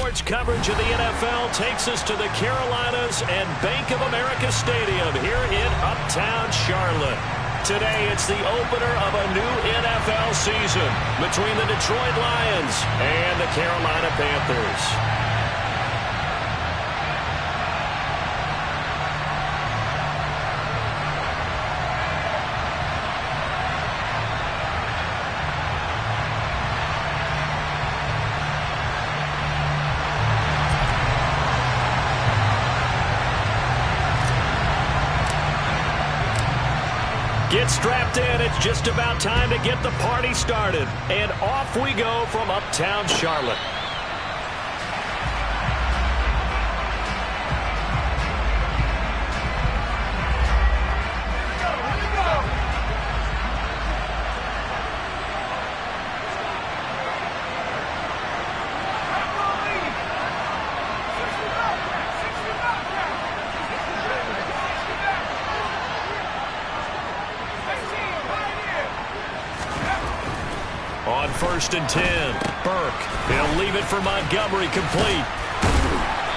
Sports coverage of the NFL takes us to the Carolinas and Bank of America Stadium here in Uptown Charlotte. Today, it's the opener of a new NFL season between the Detroit Lions and the Carolina Panthers. Get strapped in. It's just about time to get the party started. And off we go from Uptown Charlotte. On 1st and 10, Burke. He'll leave it for Montgomery, complete.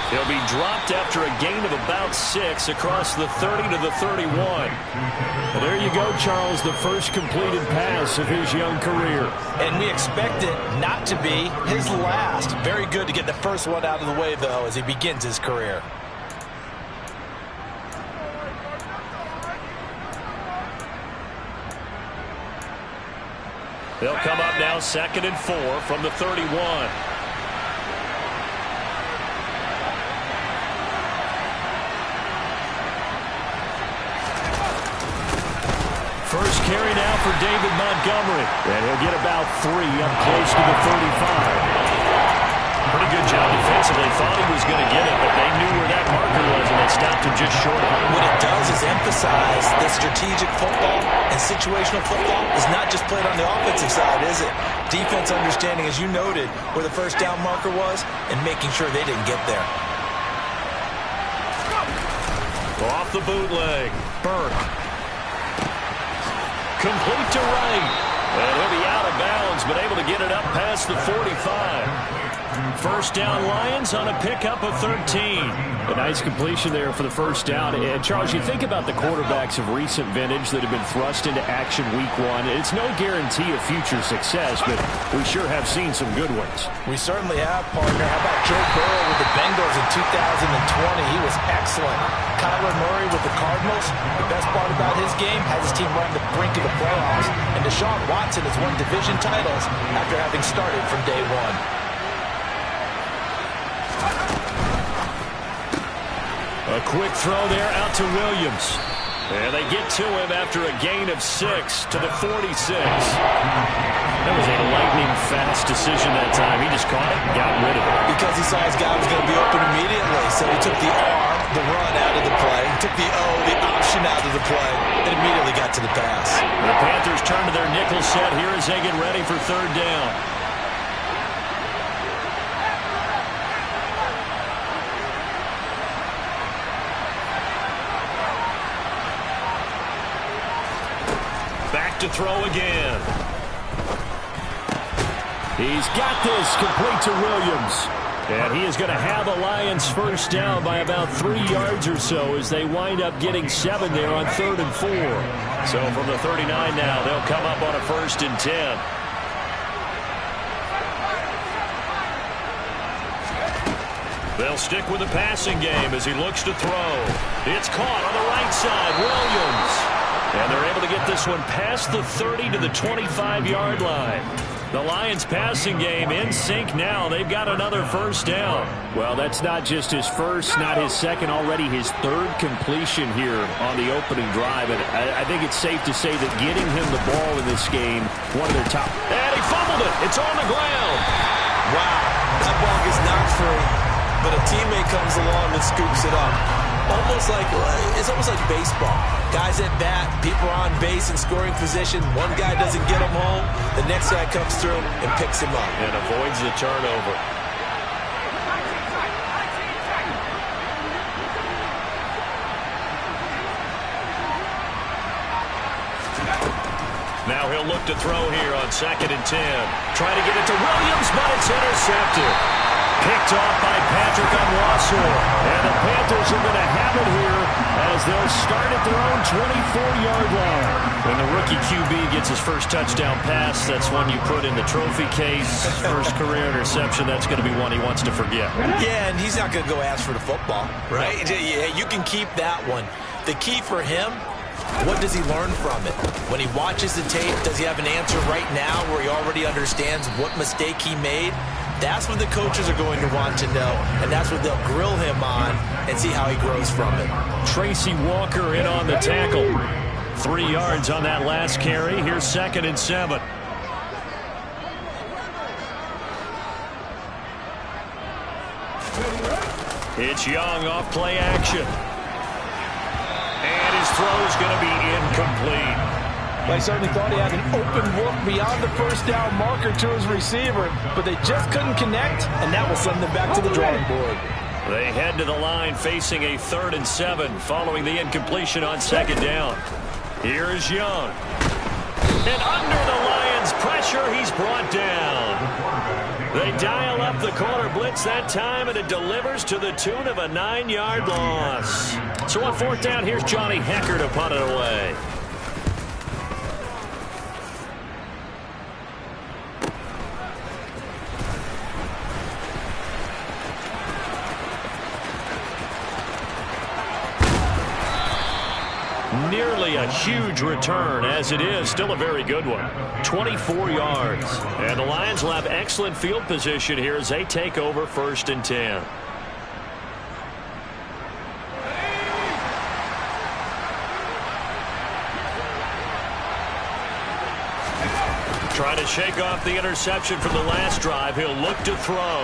He'll be dropped after a gain of about 6 across the 30 to the 31. Well, there you go, Charles, the first completed pass of his young career. And we expect it not to be his last. Very good to get the first one out of the way, though, as he begins his career. They'll come up now 2nd and 4 from the 31. First carry now for David Montgomery. And he'll get about 3 up close to the 35. Pretty good job defensively. Thought he was going to get it, but they knew where that marker was, and they stopped him just short of it. What it does is emphasize that strategic football and situational football is not just played on the offensive side, is it? Defense understanding, as you noted, where the first down marker was and making sure they didn't get there. Off the bootleg. Burke. Complete to right. And he'll be out of bounds, but able to get it up past the 45. First down Lions on a pickup of 13. A nice completion there for the first down. And Charles, you think about the quarterbacks of recent vintage that have been thrust into action week 1. It's no guarantee of future success, but we sure have seen some good ones. We certainly have, partner. How about Joe Burrow with the Bengals in 2020? He was excellent. Kyler Murray with the Cardinals. The best part about his game has his team right on the brink of the playoffs. And Deshaun Watson has won division titles after having started from day 1. A quick throw there out to Williams. And they get to him after a gain of 6 to the 46. That was a lightning-fast decision that time. He just caught it and got rid of it. Because he saw his guy was going to be open immediately. So he took the R, the run, out of the play. He took the O, the option, out of the play, and immediately got to the pass. The Panthers turn to their nickel set here as they get ready for 3rd down. Back to throw again. He's got this, complete to Williams. And he is going to have the Lions first down by about 3 yards or so as they wind up getting 7 there on 3rd and 4. So from the 39 now, they'll come up on a 1st and 10. They'll stick with the passing game as he looks to throw. It's caught on the right side, Williams. And they're able to get this one past the 30 to the 25-yard line. The Lions passing game in sync now. They've got another first down. Well, that's not just his first, not his second, already his 3rd completion here on the opening drive. And I think it's safe to say that getting him the ball in this game, one of their top. And he fumbled it. It's on the ground. Wow, that ball gets knocked free, but a teammate comes along and scoops it up. It's almost like baseball. Guys at bat, people are on base in scoring position. One guy doesn't get him home. The next guy comes through and picks him up. And avoids the turnover. Now he'll look to throw here on 2nd and 10. Try to get it to Williams, but it's intercepted. Picked off by Patrick Onwuasor. And the Panthers are going to have it here as they'll start at their own 24-yard line. When the rookie QB gets his first touchdown pass, that's one you put in the trophy case. First career interception, that's going to be one he wants to forget. Yeah, and he's not going to go ask for the football, right? Yeah, you can keep that one. The key for him, what does he learn from it? When he watches the tape, does he have an answer right now where he already understands what mistake he made? That's what the coaches are going to want to know, and that's what they'll grill him on and see how he grows from it. Tracy Walker in on the tackle. 3 yards on that last carry. Here's 2nd and 7. It's Young off play action. And his throw's going to be incomplete. I certainly thought he had an open look beyond the first down marker to his receiver, but they just couldn't connect, and that will send them back to the drawing board. They head to the line facing a 3rd and 7 following the incompletion on 2nd down. Here is Young. And under the Lions' pressure, he's brought down. They dial up the corner blitz that time, and it delivers to the tune of a 9-yard loss. So on 4th down, here's Johnny Hecker to punt it away. Nearly a huge return, as it is still a very good one. 24 yards. And the Lions will have excellent field position here as they take over 1st and 10. Trying to shake off the interception from the last drive. He'll look to throw.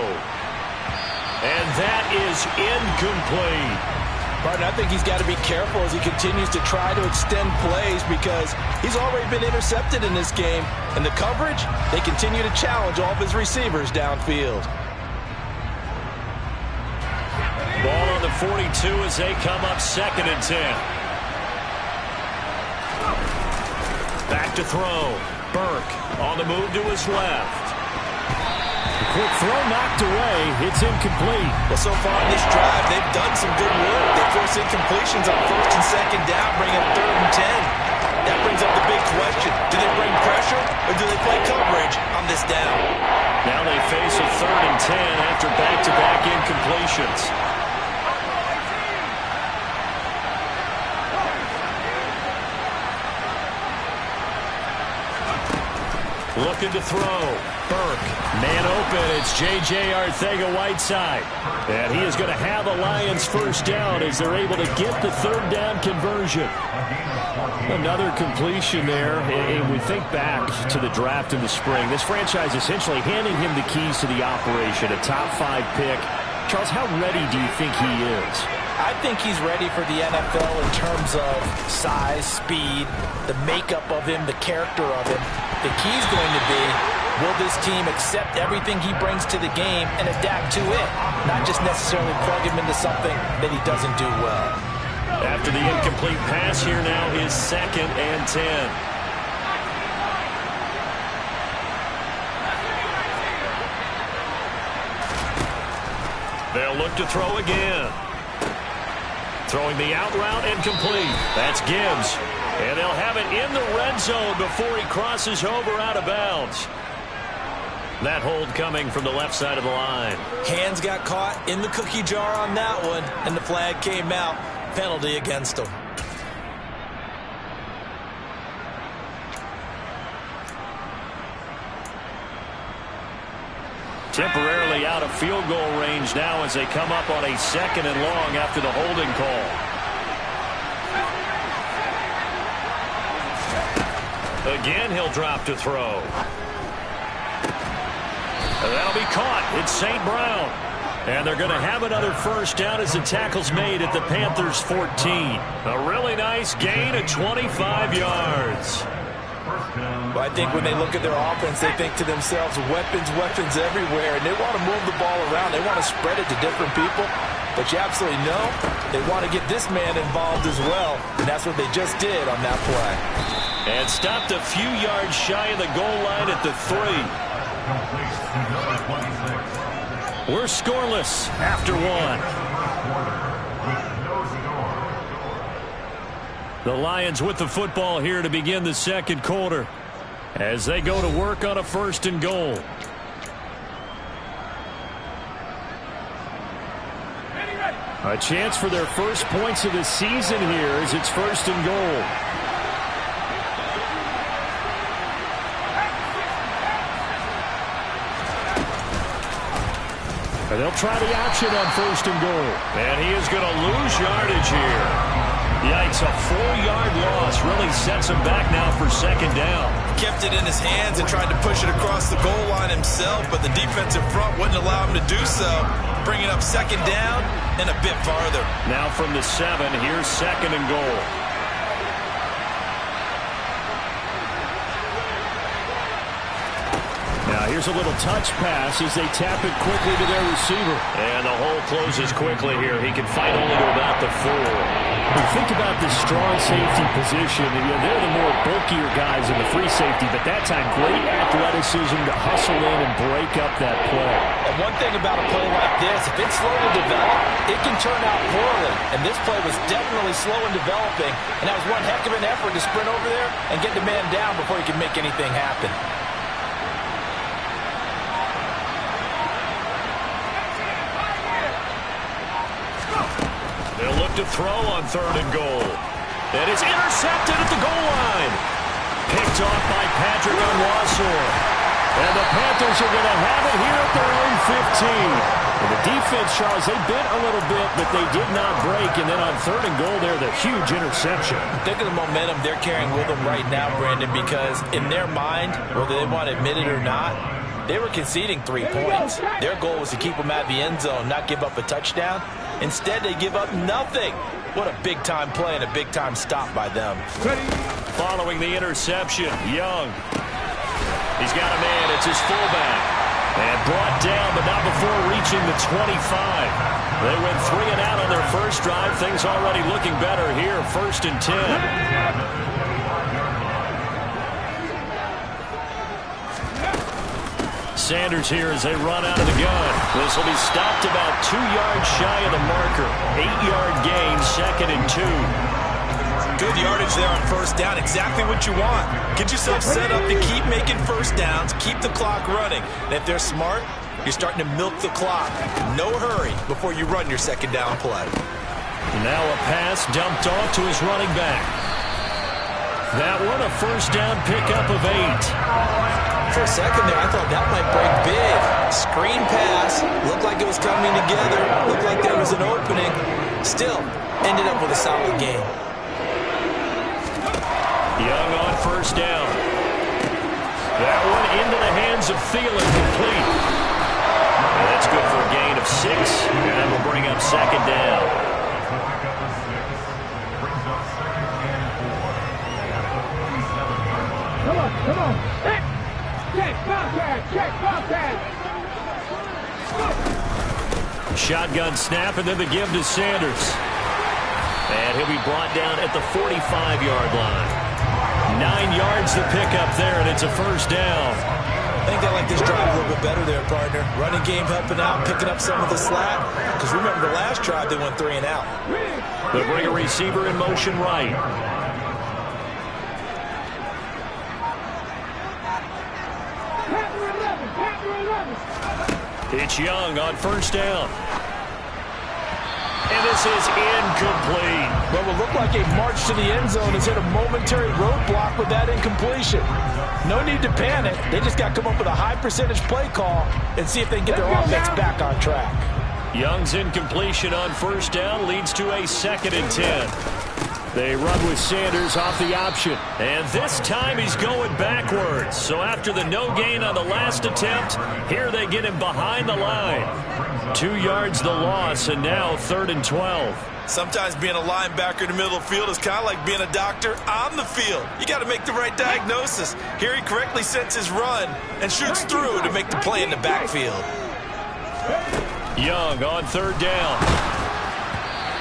And that is incomplete. Martin, I think he's got to be careful as he continues to try to extend plays because he's already been intercepted in this game. And the coverage, they continue to challenge all of his receivers downfield. Ball on the 42 as they come up 2nd and 10. Back to throw. Burke on the move to his left. Quick throw knocked away. It's incomplete. Well, so far in this drive, they've done some good work. They force incompletions on 1st and 2nd down, bring up 3rd and 10. That brings up the big question. Do they bring pressure or do they play coverage on this down? Now they face a 3rd and 10 after back-to-back incompletions. Looking to throw. Burke. Man open. It's J.J. Arcega-Whiteside. And he is going to have the Lions first down as they're able to get the 3rd down conversion. Another completion there. And we think back to the draft in the spring. This franchise essentially handing him the keys to the operation. A top 5 pick. Charles, how ready do you think he is? I think he's ready for the NFL in terms of size, speed, the makeup of him, the character of him. The key is going to be, will this team accept everything he brings to the game and adapt to it? Not just necessarily plug him into something that he doesn't do well. After the incomplete pass, here now is 2nd and 10. They'll look to throw again. Throwing the out route incomplete. That's Gibbs. And they'll have it in the red zone before he crosses over out of bounds. That hold coming from the left side of the line. Hands got caught in the cookie jar on that one, and the flag came out. Penalty against him. Temporarily out of field goal range now as they come up on a 2nd and long after the holding call. Again, he'll drop to throw. And that'll be caught. It's St. Brown. And they're going to have another first down as the tackle's made at the Panthers' 14. A really nice gain of 25 yards. Well, I think when they look at their offense, they think to themselves, weapons everywhere, and they want to move the ball around. They want to spread it to different people. But you absolutely know they want to get this man involved as well, and that's what they just did on that play. And stopped a few yards shy of the goal line at the 3. We're scoreless after one. The Lions with the football here to begin the second quarter as they go to work on a 1st and goal. A chance for their first points of the season here as it's 1st and goal. And they'll try the option on 1st and goal. And he is going to lose yardage here. Yikes, a 4-yard loss really sets him back now for 2nd down. Kept it in his hands and tried to push it across the goal line himself, but the defensive front wouldn't allow him to do so. Bringing up 2nd down and a bit farther. Now from the 7, here's 2nd and goal. Now here's a little touch pass as they tap it quickly to their receiver. And the hole closes quickly here. He can fight only to about the 4. We think about the strong safety position. They're the more bulkier guys in the free safety, but that time great athleticism to hustle in and break up that play. And one thing about a play like this, if it's slow to develop, it can turn out poorly. And this play was definitely slow in developing, and that was one heck of an effort to sprint over there and get the man down before he could make anything happen. They'll look to throw on 3rd and goal. And it's intercepted at the goal line. Picked off by Patrick Onwuasor. And the Panthers are going to have it here at their own 15. And the defense, Charles, they bit a little bit, but they did not break. And then on 3rd and goal there, the huge interception. Think of the momentum they're carrying with them right now, Brandon, because in their mind, whether they want to admit it or not, they were conceding 3 points. Their goal was to keep them at the end zone, not give up a touchdown. Instead, they give up nothing. What a big-time play and a big-time stop by them. Following the interception, Young. He's got a man. It's his fullback. And brought down, but not before reaching the 25. They went 3 and out on their first drive. Things already looking better here. 1st and 10. Sanders here as they run out of the gun. This will be stopped about 2 yards shy of the marker. 8-yard gain, 2nd and 2. Good yardage there on 1st down. Exactly what you want. Get yourself set up to keep making 1st downs, keep the clock running. And if they're smart, you're starting to milk the clock. No hurry before you run your 2nd down play. Now a pass dumped off to his running back. That one a 1st down pickup of 8. For a second there, I thought that might break big. Screen pass. Looked like it was coming together. Looked like there was an opening. Still, ended up with a solid game. Young on 1st down. That one into the hands of Thielen, complete. And that's good for a gain of 6. And that will bring up 2nd down. Come on. Check, Bobcat. Shotgun snap, and then the give to Sanders. And he'll be brought down at the 45-yard line. 9 yards to pick up there, and it's a 1st down. I think they like this drive a little bit better there, partner. Running game helping out, picking up some of the slack. Because remember, the last drive, they went 3 and out. They'll bring a receiver in motion right. It's Young on 1st down. And this is incomplete. What will look like a march to the end zone has hit a momentary roadblock with that incompletion. No need to panic. They just got to come up with a high percentage play call and see if they can get their offense back on track. Young's incompletion on 1st down leads to a 2nd and 10. They run with Sanders off the option. And this time he's going backwards. So after the no gain on the last attempt, here they get him behind the line. 2 yards the loss, and now 3rd and 12. Sometimes being a linebacker in the middle of the field is kind of like being a doctor on the field. You got to make the right diagnosis. Here he correctly sets his run and shoots through to make the play in the backfield. Young on 3rd down.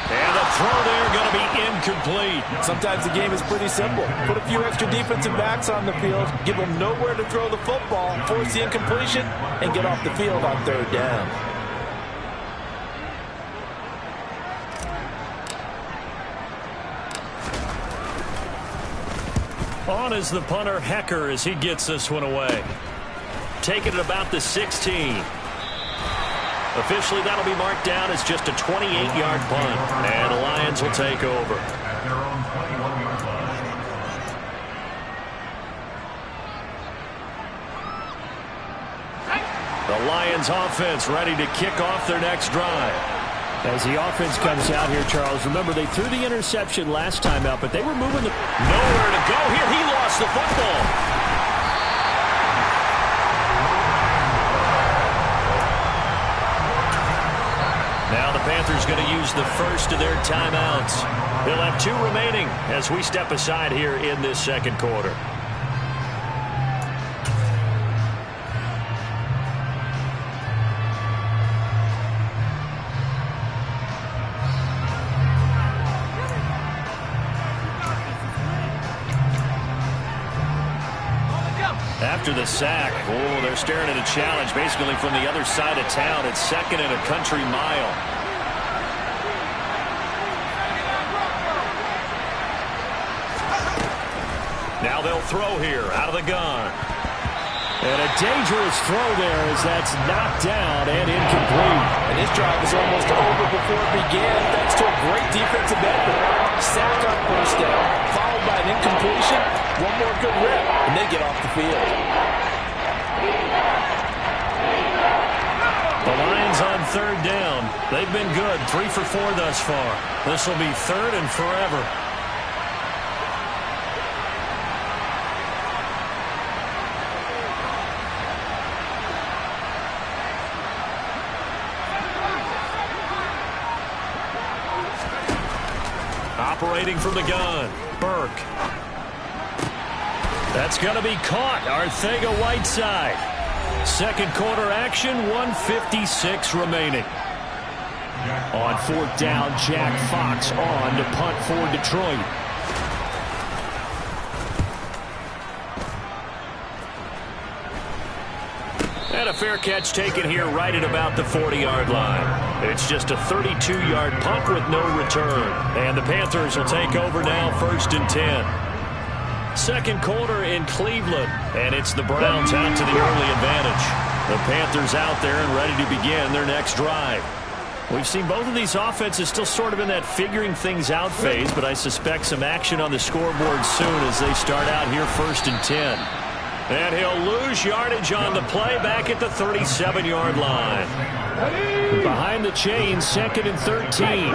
And the throw there going to be incomplete. Sometimes the game is pretty simple. Put a few extra defensive backs on the field, give them nowhere to throw the football, force the incompletion, and get off the field on 3rd down. On is the punter, Hecker, as he gets this one away. Taking it about the 16. Officially, that'll be marked down as just a 28-yard punt. And the Lions will take over. The Lions offense ready to kick off their next drive. As the offense comes out here, Charles, remember they threw the interception last time out, but they were moving the... Nowhere to go here. He lost the football. Now the Panthers going to use the first of their timeouts. They'll have 2 remaining as we step aside here in this second quarter. After the sack, they're staring at a challenge basically from the other side of town. It's 2nd and a country mile. Now they'll throw here out of the gun. And a dangerous throw there as that's knocked down and incomplete. And this drive is almost over before it began thanks to a great defensive effort. Sack on first down, followed by an incompletion. One more good rip, and they get off the field. The Lions on 3rd down. They've been good, 3 for 4 thus far. This will be 3rd and forever. Operating from the gun, Burke. That's going to be caught. Arcega-Whiteside. Second quarter action, 1:56 remaining. On 4th down, Jack Fox on to punt for Detroit. And a fair catch taken here right at about the 40-yard line. It's just a 32-yard punt with no return. And the Panthers will take over now, 1st and 10. Second quarter in Cleveland, and it's the Browns out to the early advantage. The Panthers out there and ready to begin their next drive. We've seen both of these offenses still sort of in that figuring things out phase, but I suspect some action on the scoreboard soon as they start out here 1st and 10. And he'll lose yardage on the play back at the 37-yard line. Behind the chains, 2nd and 13.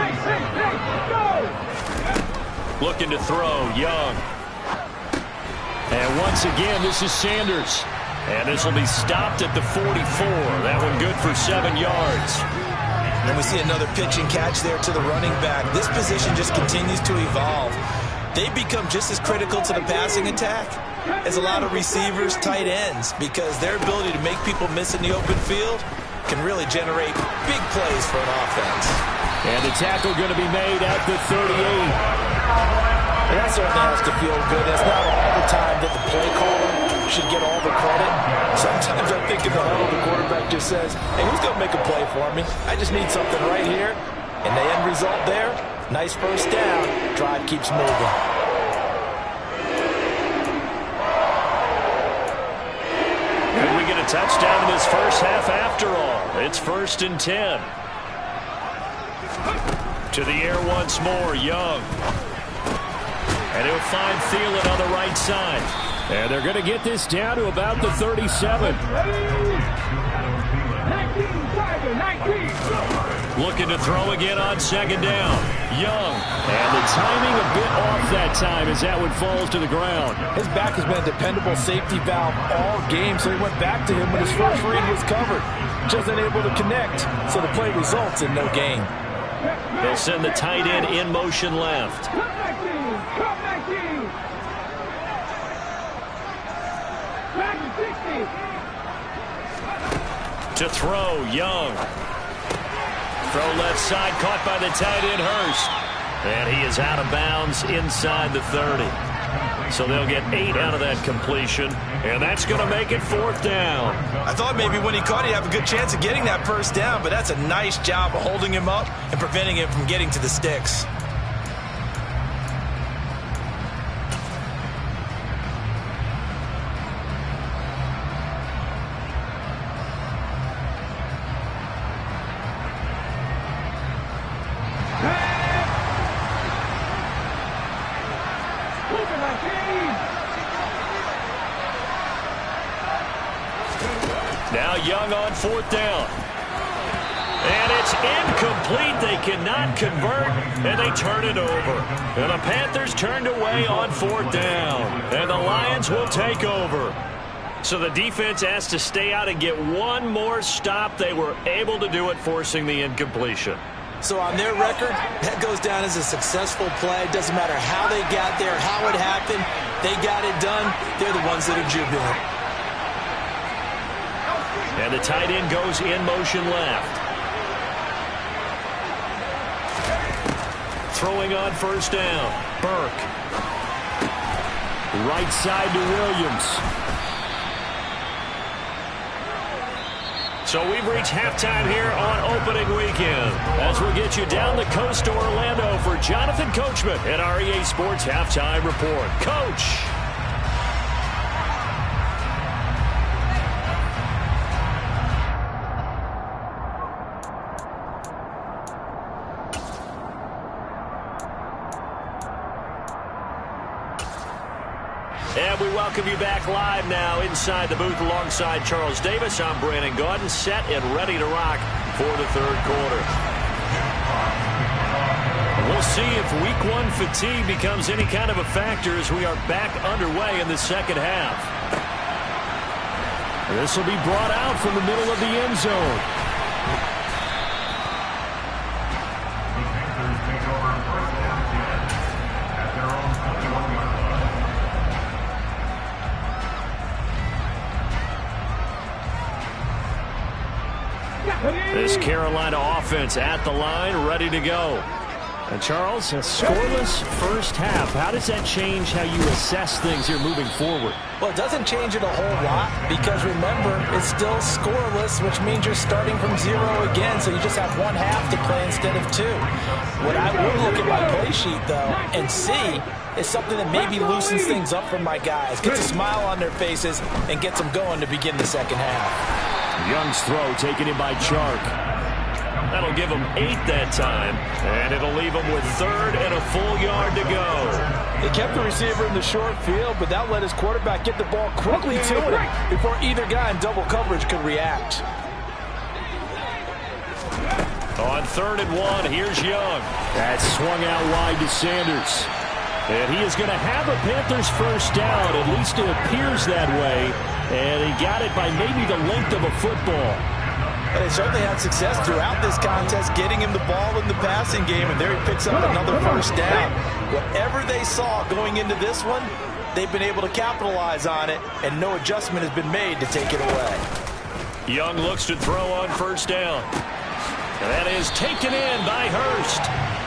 Looking to throw, Young. And once again, this is Sanders. And this will be stopped at the 44. That one good for 7 yards. And we see another pitch and catch there to the running back. This position just continues to evolve. They become just as critical to the passing attack as a lot of receivers, tight ends, because their ability to make people miss in the open field can really generate big plays for an offense. And the tackle going to be made at the 38. And that certainly has to feel good. It's not all the time that the play caller should get all the credit. Sometimes I think in the huddle, the quarterback just says, hey, who's going to make a play for me? I just need something right here. And the end result there, nice first down. Drive keeps moving. Could we get a touchdown in this first half after all? It's 1st and 10. To the air once more, Young. And he'll find Thielen on the right side. And they're going to get this down to about the 37. 19. Looking to throw again on 2nd down. Young. And the timing a bit off that time as that one falls to the ground. His back has been a dependable safety valve all game, so he went back to him when his first read was covered. Just unable to connect, so the play results in no gain. They'll send the tight end in motion left. To throw, Young. Throw left side, caught by the tight end, Hurst. And he is out of bounds inside the 30. So they'll get 8 out of that completion. And that's going to make it 4th down. I thought maybe when he caught, he'd have a good chance of getting that first down, but that's a nice job of holding him up and preventing him from getting to the sticks. Now Young on fourth down. And it's incomplete. They cannot convert, and they turn it over. And the Panthers turned away on fourth down. And the Lions will take over. So the defense has to stay out and get one more stop. They were able to do it, forcing the incompletion. So on their record, that goes down as a successful play. Doesn't matter how they got there, how it happened. They got it done. They're the ones that are jubilant. And the tight end goes in motion left. Throwing on first down. Burke. Right side to Williams. So we've reached halftime here on opening weekend. As we'll get you down the coast to Orlando for Jonathan Coachman at our EA Sports Halftime Report. Coach. And we welcome you back live now inside the booth alongside Charles Davis. I'm Brandon Gaudin, set and ready to rock for the third quarter. We'll see if week one fatigue becomes any kind of a factor as we are back underway in the second half. This will be brought out from the middle of the end zone. This Carolina offense at the line, ready to go. And Charles, a scoreless first half. How does that change how you assess things here moving forward? Well, it doesn't change it a whole lot because, remember, it's still scoreless, which means you're starting from zero again, so you just have one half to play instead of two. What I will look at my play sheet, though, and see is something that maybe loosens things up for my guys, gets a smile on their faces, and gets them going to begin the second half. Young's throw taken in by Chark. That'll give them 8 that time, and it'll leave them with third and a full yard to go. They kept the receiver in the short field, but that let his quarterback get the ball quickly to him before either guy in double coverage could react. On 3rd and 1, here's Young. That swung out wide to Sanders. And he is going to have a Panthers first down. At least it appears that way. And he got it by maybe the length of a football. But they certainly had success throughout this contest, getting him the ball in the passing game, and there he picks up another first down. Whatever they saw going into this one, they've been able to capitalize on it, and no adjustment has been made to take it away. Young looks to throw on first down. And that is taken in by Hurst.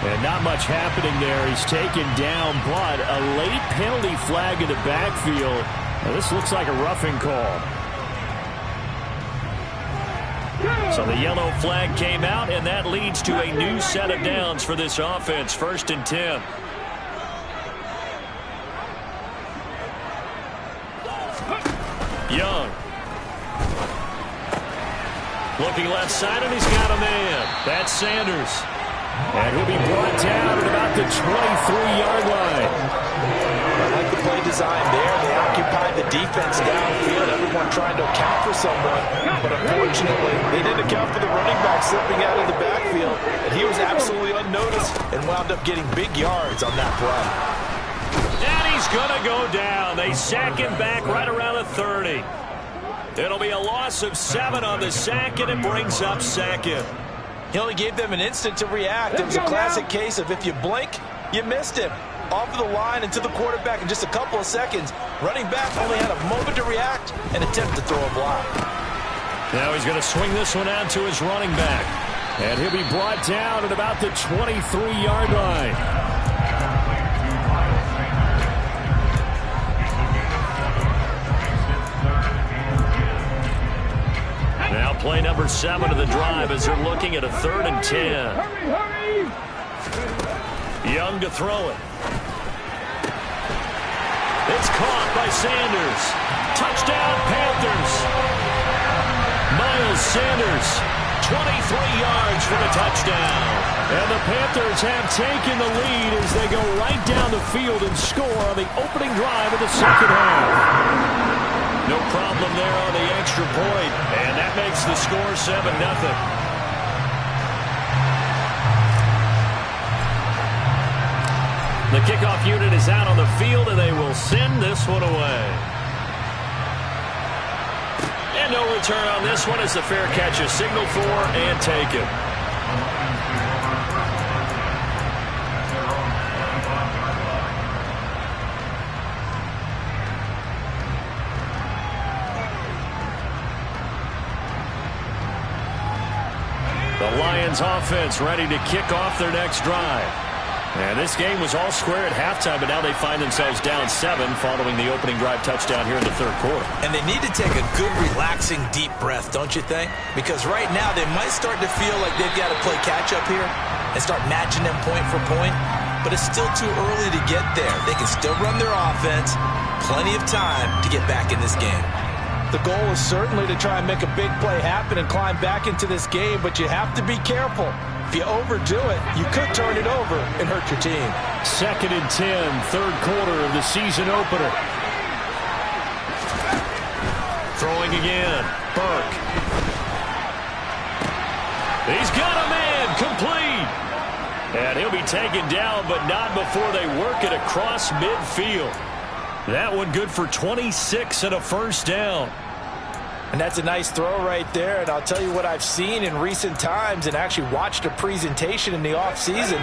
And not much happening there. He's taken down, but a late penalty flag in the backfield. Now, this looks like a roughing call. So the yellow flag came out, and that leads to a new set of downs for this offense. 1st and 10. Young. Looking left side, and he's got a man. That's Sanders. And he'll be brought down at about the 23-yard line. I like the play design there. They occupied the defense downfield, everyone trying to account for someone. But unfortunately, they didn't account for the running back slipping out of the backfield. And he was absolutely unnoticed and wound up getting big yards on that play. And he's going to go down. They sack him back right around the 30. It'll be a loss of 7 on the sack, and it brings up 2nd. He only gave them an instant to react. It was a classic case of if you blink, you missed him. Off of the line and to the quarterback in just a couple of seconds. Running back only had a moment to react and attempt to throw a block. Now he's going to swing this one out to his running back. And he'll be brought down at about the 23-yard line. Now play number 7 of the drive as they're looking at a 3rd and 10. Young to throw it. It's caught by Sanders. Touchdown, Panthers. Miles Sanders 23 yards for the touchdown. And the Panthers have taken the lead as they go right down the field and score on the opening drive of the second half. No problem there on the extra point, and that makes the score 7-0. The kickoff unit is out on the field, and they will send this one away. And no return on this one as the fair catch is signaled for and taken. The Lions offense ready to kick off their next drive. And this game was all square at halftime, but now they find themselves down 7 following the opening drive touchdown here in the third quarter. And they need to take a good, relaxing, deep breath, don't you think? Because right now they might start to feel like they've got to play catch-up here and start matching them point for point. But it's still too early to get there. They can still run their offense. Plenty of time to get back in this game. The goal is certainly to try and make a big play happen and climb back into this game, but you have to be careful. If you overdo it, you could turn it over and hurt your team. 2nd and 10, third quarter of the season opener. Throwing again, Burke. He's got a man, complete. And he'll be taken down, but not before they work it across midfield. That one good for 26 and a first down. And that's a nice throw right there. And I'll tell you what I've seen in recent times and actually watched a presentation in the offseason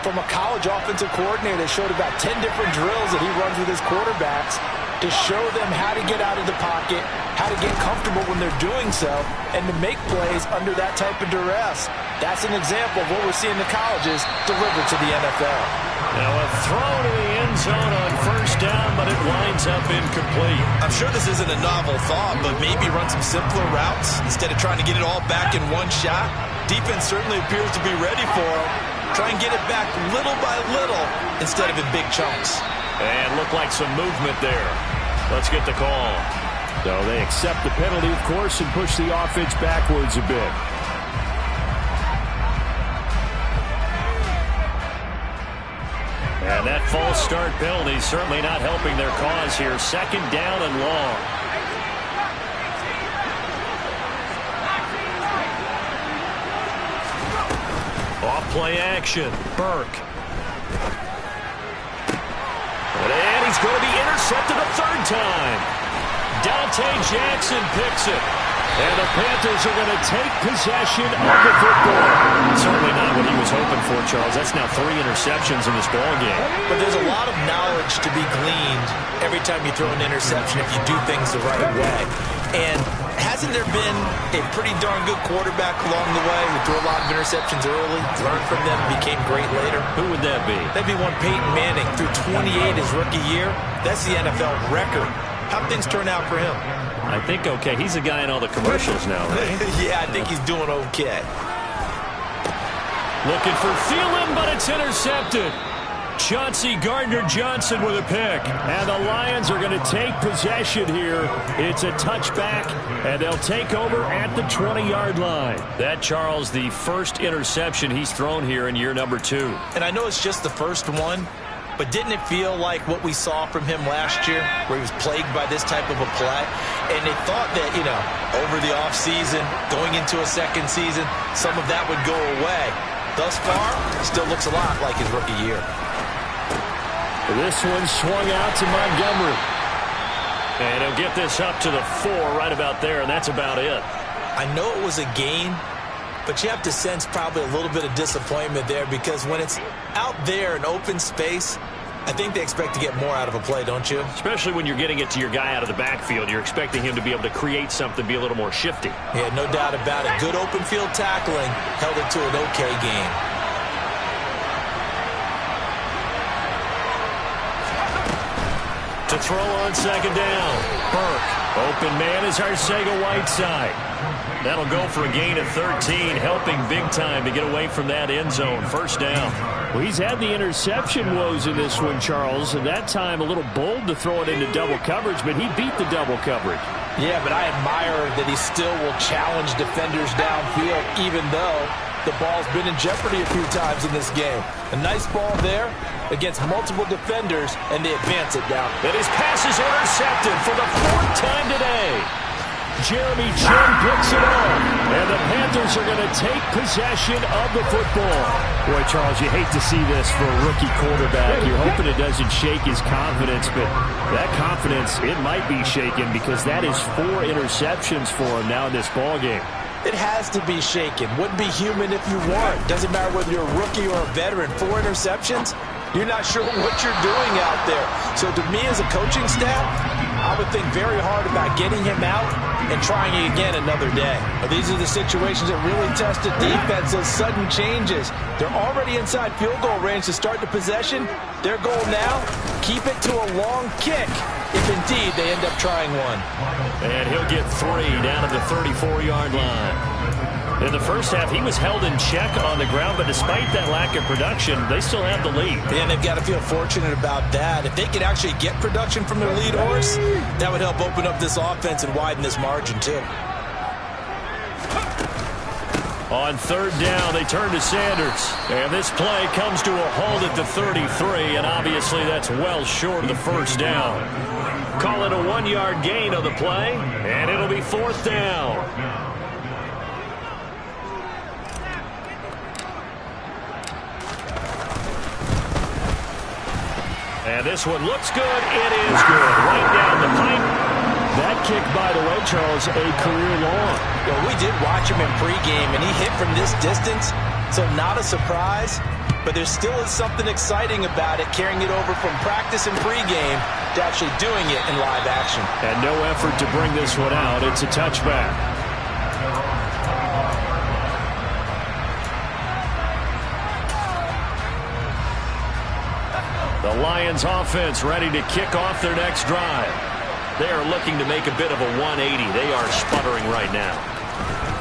from a college offensive coordinator that showed about 10 different drills that he runs with his quarterbacks to show them how to get out of the pocket, how to get comfortable when they're doing so, and to make plays under that type of duress. That's an example of what we're seeing the colleges deliver to the NFL. Now a throw to the end zone on first down, but it winds up incomplete. I'm sure this isn't a novel thought, but maybe run some simpler routes instead of trying to get it all back in one shot. Defense certainly appears to be ready for them. Try and get it back little by little instead of in big chunks. And look like some movement there. Let's get the call. So they accept the penalty, of course, and push the offense backwards a bit. And that false start penalty certainly not helping their cause here. 2nd down and long. Off play action. Burke. And he's going to be intercepted a third time. Dante Jackson picks it. And the Panthers are going to take possession of the football. Certainly not what he was hoping for, Charles. That's now 3 interceptions in this ball game. But there's a lot of knowledge to be gleaned every time you throw an interception if you do things the right way. And hasn't there been a pretty darn good quarterback along the way who threw a lot of interceptions early, learned from them, and became great later? Who would that be? That'd be one Peyton Manning. Threw 28 his rookie year. That's the NFL record. How'd things turn out for him? I think okay. He's a guy in all the commercials now, right? Yeah, I think he's doing okay. Looking for Thielen, but it's intercepted. Chauncey Gardner-Johnson with a pick. And the Lions are going to take possession here. It's a touchback, and they'll take over at the 20-yard line. That, Charles, the first interception he's thrown here in year number 2. And I know it's just the first one, but didn't it feel like what we saw from him last year, where he was plagued by this type of a play? And they thought that, you know, over the offseason, going into a second season, some of that would go away. Thus far, still looks a lot like his rookie year. This one swung out to Montgomery. And he'll get this up to the 4 right about there, and that's about it. I know it was a gain, but you have to sense probably a little bit of disappointment there, because when it's out there in open space, I think they expect to get more out of a play, don't you? Especially when you're getting it to your guy out of the backfield. You're expecting him to be able to create something, be a little more shifty. Yeah, no doubt about it. Good open field tackling held it to an okay game. To throw on 2nd down. Burke. Open man is Arcega-Whiteside. That'll go for a gain of 13, helping big time to get away from that end zone. First down. Well, he's had the interception woes in this one, Charles, and that time a little bold to throw it into double coverage, but he beat the double coverage. Yeah, but I admire that he still will challenge defenders downfield, even though the ball's been in jeopardy a few times in this game. A nice ball there against multiple defenders, and they advance it down. And his pass is intercepted for the 4th time today. Jeremy Chin picks it up, and the Panthers are going to take possession of the football. Boy, Charles, you hate to see this for a rookie quarterback. You're hoping it doesn't shake his confidence, but that confidence, it might be shaken because that is 4 interceptions for him now in this ballgame. It has to be shaken. Wouldn't be human if you weren't. Doesn't matter whether you're a rookie or a veteran. 4 interceptions, you're not sure what you're doing out there. So to me as a coaching staff, I would think very hard about getting him out and trying again another day. These are the situations that really test the defense, those sudden changes. They're already inside field goal range to start the possession. Their goal now, keep it to a long kick, if indeed they end up trying one. And he'll get 3 down at the 34-yard line. In the first half, he was held in check on the ground, but despite that lack of production, they still have the lead. And they've got to feel fortunate about that. If they could actually get production from their lead horse, that would help open up this offense and widen this margin, too. On 3rd down, they turn to Sanders. And this play comes to a halt at the 33, and obviously that's well short of the 1st down. Call it a 1-yard gain on the play, and it'll be 4th down. And this one looks good. It is good. Right down the pipe. That kick, by the way, Charles, a career long. Well, we did watch him in pregame, and he hit from this distance, so not a surprise. But there still is something exciting about it, carrying it over from practice and pregame to actually doing it in live action. And no effort to bring this one out. It's a touchback. The Lions offense ready to kick off their next drive. They are looking to make a bit of a 180. They are sputtering right now.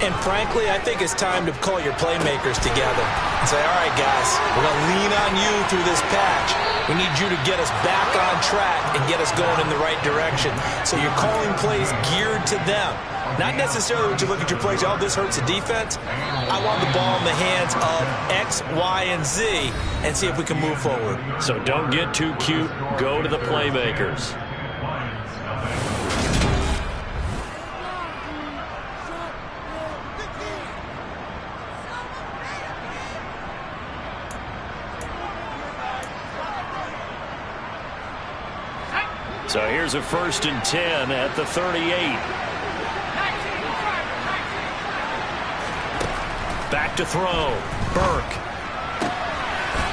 And frankly, I think it's time to call your playmakers together and say, all right, guys, we're going to lean on you through this patch. We need you to get us back on track and get us going in the right direction. So you're calling plays geared to them. Not necessarily when you look at your plays, oh, this hurts the defense. I want the ball in the hands of X, Y, and Z and see if we can move forward. So don't get too cute. Go to the playmakers. So here's a 1st and 10 at the 38. Back to throw. Burke.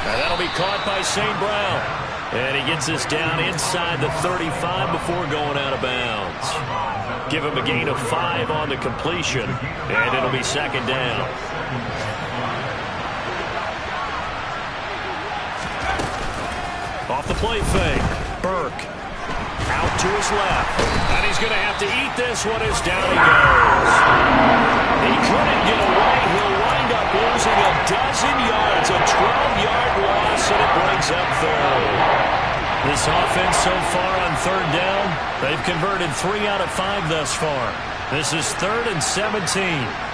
And that'll be caught by St. Brown. And he gets this down inside the 35 before going out of bounds. Give him a gain of 5 on the completion. And it'll be 2nd down. Off the play fake. Burke. Out to his left. And he's going to have to eat this one as down he goes. He couldn't get away. He'll wind up losing a dozen yards. A 12-yard loss, and it brings up 3rd. This offense so far on 3rd down, they've converted 3 out of 5 thus far. This is 3rd and 17.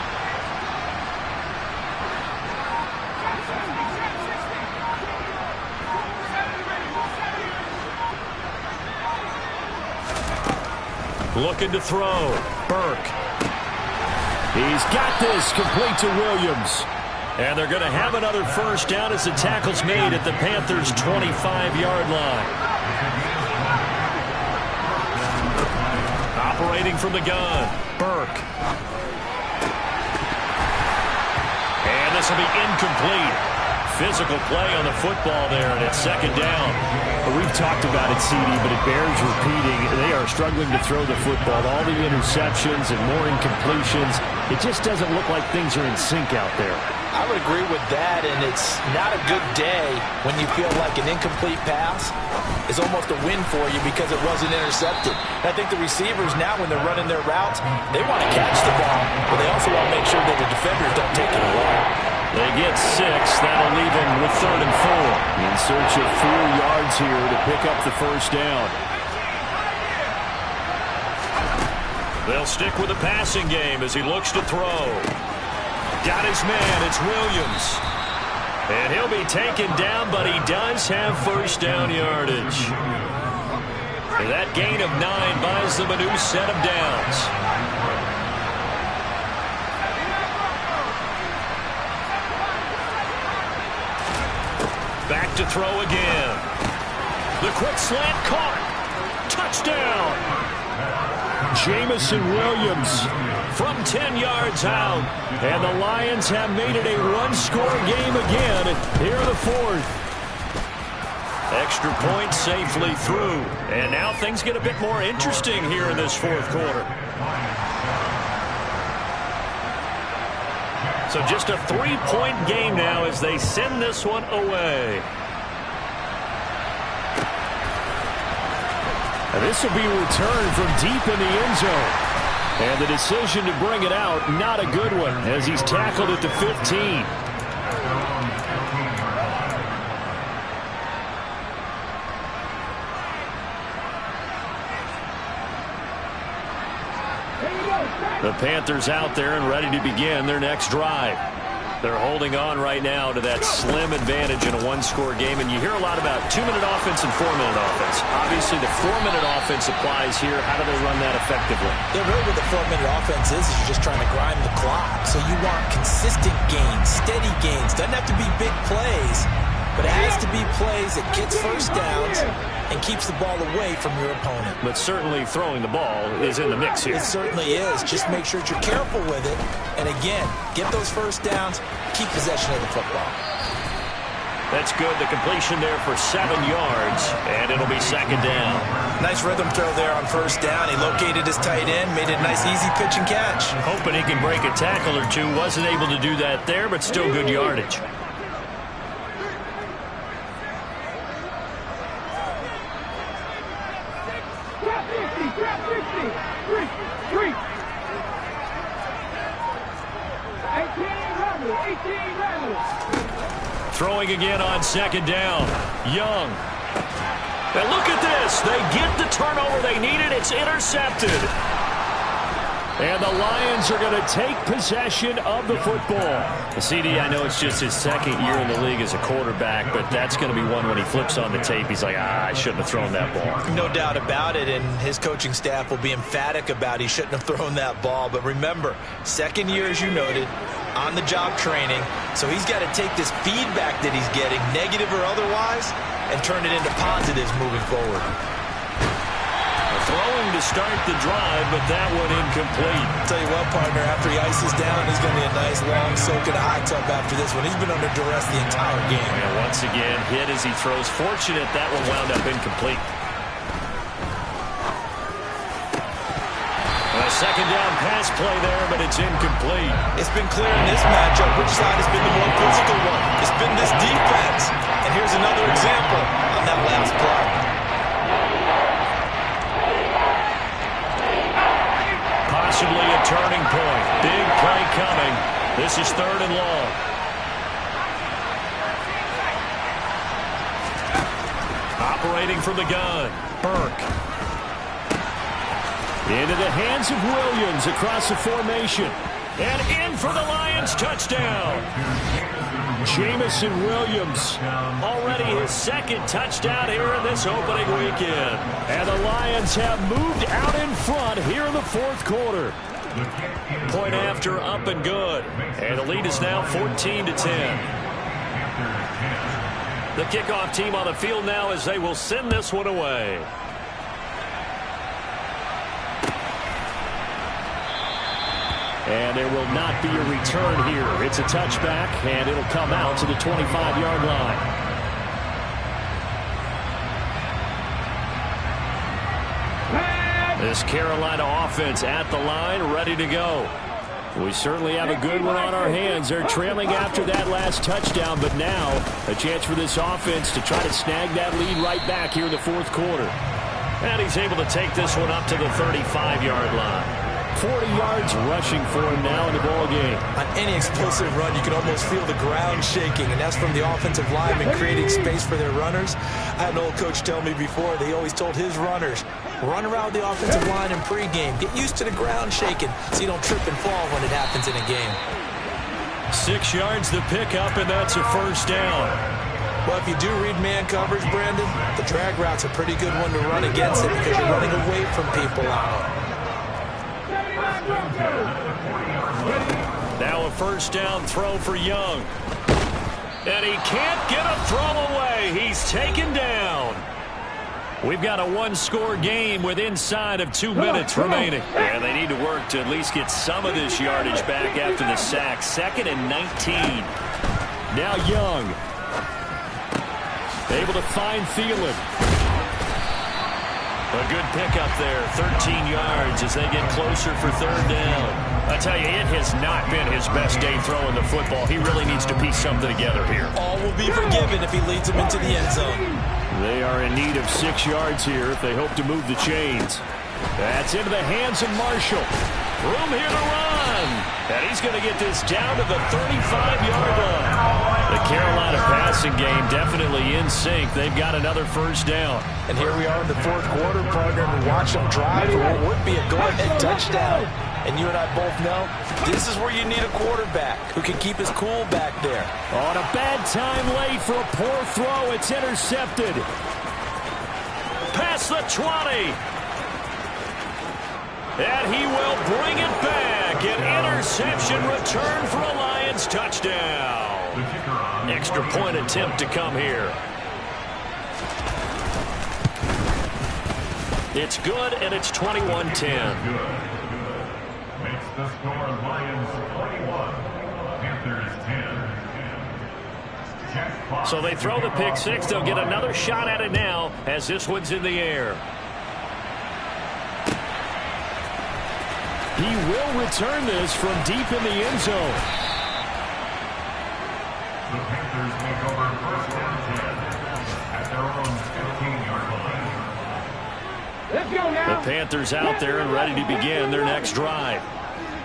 Looking to throw. Burke. He's got this, complete to Williams. And they're going to have another 1st down as the tackle's made at the Panthers' 25-yard line. Operating from the gun. Burke. And this will be incomplete. Physical play on the football there, and it's 2nd down. We've talked about it, CD, but it bears repeating. They are struggling to throw the football. All the interceptions and more incompletions. It just doesn't look like things are in sync out there. I would agree with that, and it's not a good day when you feel like an incomplete pass is almost a win for you because it wasn't intercepted. And I think the receivers now, when they're running their routes, they want to catch the ball, but they also want to make sure that the defenders don't take it away. They get 6. That'll leave them with 3rd and 4. In search of 4 yards here to pick up the 1st down. They'll stick with the passing game as he looks to throw. Got his man. It's Williams. And he'll be taken down, but he does have first down yardage. And that gain of 9 buys them a new set of downs. Back to throw again. The quick slant caught. Touchdown. Jamison Williams from 10 yards out. And the Lions have made it a one-score game again here in the fourth. Extra point safely through. And now things get a bit more interesting here in this fourth quarter. So just a 3-point game now as they send this one away. And this will be returned from deep in the end zone. And the decision to bring it out, not a good one, as he's tackled at the 15. The Panthers out there and ready to begin their next drive. They're holding on right now to that slim advantage in a one-score game, and you hear a lot about 2-minute offense and 4-minute offense. Obviously, the 4-minute offense applies here. How do they run that effectively? Yeah, really what the 4-minute offense is you're just trying to grind the clock. So you want consistent gains, steady gains. Doesn't have to be big plays, but it has to be plays that gets first downs and keeps the ball away from your opponent. But certainly throwing the ball is in the mix here. It certainly is. Just make sure that you're careful with it. And again, get those first downs, keep possession of the football. That's good. The completion there for 7 yards, and it'll be second down. Nice rhythm throw there on first down. He located his tight end, made it a nice easy pitch and catch. Hoping he can break a tackle or two. Wasn't able to do that there, but still good yardage. Throwing again on second down. Young. And look at this. They get the turnover they needed. It's intercepted. And the Lions are going to take possession of the football. CD, I know it's just his second year in the league as a quarterback, but that's going to be one when he flips on the tape. He's like, I shouldn't have thrown that ball. No doubt about it, and his coaching staff will be emphatic about he shouldn't have thrown that ball. But remember, second year, as you noted, on-the-job training, so he's got to take this feedback that he's getting, negative or otherwise, and turn it into positives moving forward. Throwing to start the drive, but that one incomplete. Tell you what, partner, after he ices down, he's going to be a nice long soak in a hot tub after this one. He's been under duress the entire game. And once again, hit as he throws. Fortunate that one wound up incomplete. A second down pass play there, but it's incomplete. It's been clear in this matchup which side has been the more physical one. It's been this defense. And here's another example on that last play. Possibly a turning point. Big play coming. This is third and long. Operating from the gun. Burke. Into the hands of Williams across the formation. And in for the Lions touchdown. Jamison Williams. Already his second touchdown here in this opening weekend. And the Lions have moved out in front here in the fourth quarter. Point after, up and good. And the lead is now 14-10. The kickoff team on the field now as they will send this one away. And there will not be a return here. It's a touchback, and it'll come out to the 25-yard line. This Carolina offense at the line, ready to go. We certainly have a good one on our hands. They're trailing after that last touchdown, but now a chance for this offense to try to snag that lead right back here in the fourth quarter. And he's able to take this one up to the 35-yard line. 40 yards rushing for him now in the ball game. On any explosive run, you can almost feel the ground shaking, and that's from the offensive linemen creating space for their runners. I had an old coach tell me before, they always told his runners, run around the offensive line in pregame. Get used to the ground shaking so you don't trip and fall when it happens in a game. 6 yards the pickup, and that's a first down. Well, if you do read man coverage, Brandon, the drag route's a pretty good one to run against it because you're running away from people on it. Now a first down throw for Young. And he can't get a throw away. He's taken down. We've got a one-score game with inside of 2 minutes remaining. And they need to work to at least get some of this yardage back after the sack. 2nd and 19. Now Young. Able to find Thielen. A good pickup there, 13 yards as they get closer for 3rd down. I tell you, it has not been his best day throwing the football. He really needs to piece something together here. All will be forgiven if he leads them into the end zone. They are in need of 6 yards here if they hope to move the chains. That's into the hands of Marshall. Room here to run. And he's going to get this down to the 35-yard line. The Carolina passing game definitely in sync. They've got another first down. And here we are in the 4th quarter, partner, and watch them drive for what would be a go-ahead touchdown. And you and I both know this is where you need a quarterback who can keep his cool back there. On a bad time late for a poor throw. It's intercepted. Past the 20. And he will bring it back. An interception return for a Lions touchdown. Extra point attempt to come here. It's good, and it's 21-10. Makes the score Lions 21, Panthers 10. So they throw the pick six. They'll get another shot at it now as this one's in the air. He will return this from deep in the end zone. The Panthers take over 1st and 10 at their own 15-yard line. Let's go now. The Panthers out there and ready to begin their next drive.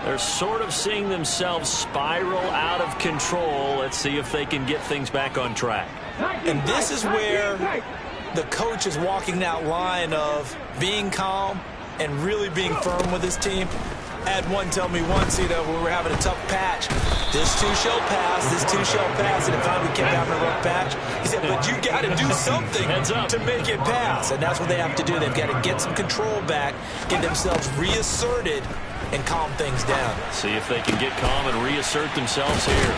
They're sort of seeing themselves spiral out of control. Let's see if they can get things back on track. And this is where the coach is walking that line of being calm and really being firm with his team. I had one tell me once, when we were having a tough patch, this too shall pass, this too shall pass, and if we kept having a rough patch, he said, but you got to do something to make it pass, and that's what they have to do. They've got to get some control back, get themselves reasserted, and calm things down. See if they can get calm and reassert themselves here.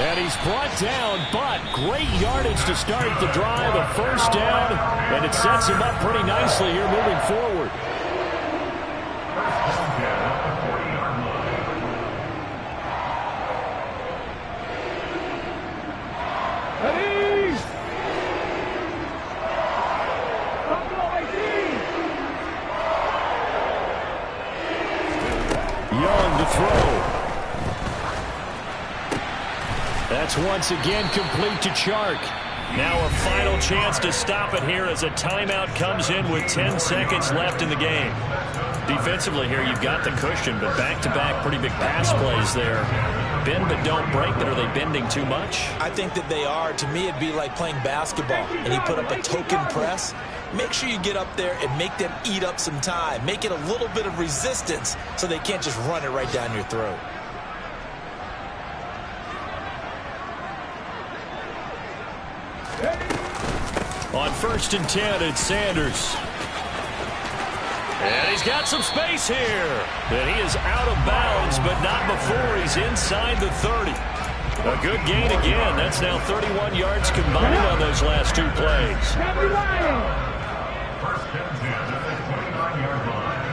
And he's brought down, but great yardage to start the drive, a first down, and it sets him up pretty nicely here moving forward. Young to throw. That's once again complete to Chark. Now a final chance to stop it here as a timeout comes in with 10 seconds left in the game. Defensively here, you've got the cushion, but back-to-back pretty big pass plays there. Bend but don't break, but are they bending too much? I think that they are. To me, it'd be like playing basketball, and you put up a token press. Make sure you get up there and make them eat up some time. Make it a little bit of resistance so they can't just run it right down your throat. On 1st and 10, it's Sanders. And he's got some space here. And he is out of bounds, but not before he's inside the 30. A good gain again. That's now 31 yards combined on those last 2 plays. 1st and 10 at the 29-yard line.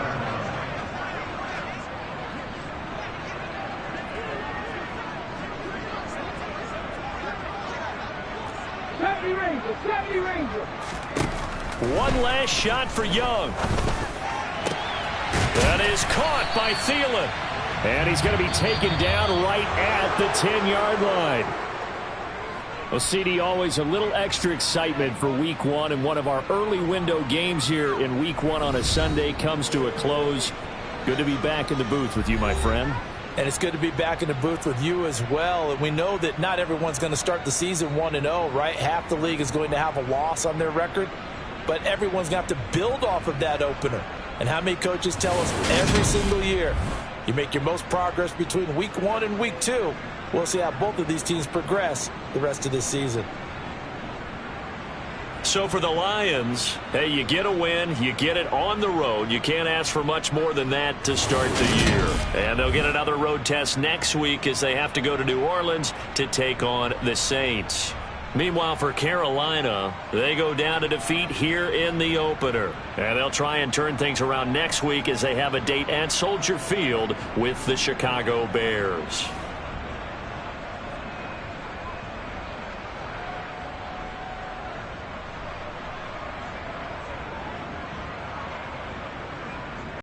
One last shot for Young. That is caught by Thielen. And he's going to be taken down right at the 10-yard line. Well, CD, always a little extra excitement for Week 1, and one of our early window games here in Week 1 on a Sunday comes to a close. Good to be back in the booth with you, my friend. And it's good to be back in the booth with you as well. And we know that not everyone's going to start the season 1-0, right? Half the league is going to have a loss on their record. But everyone's going to have to build off of that opener. And how many coaches tell us every single year, you make your most progress between week 1 and week 2. We'll see how both of these teams progress the rest of this season. So for the Lions, hey, you get a win, you get it on the road. You can't ask for much more than that to start the year. And they'll get another road test next week as they have to go to New Orleans to take on the Saints. Meanwhile, for Carolina, they go down to defeat here in the opener. And they'll try and turn things around next week as they have a date at Soldier Field with the Chicago Bears.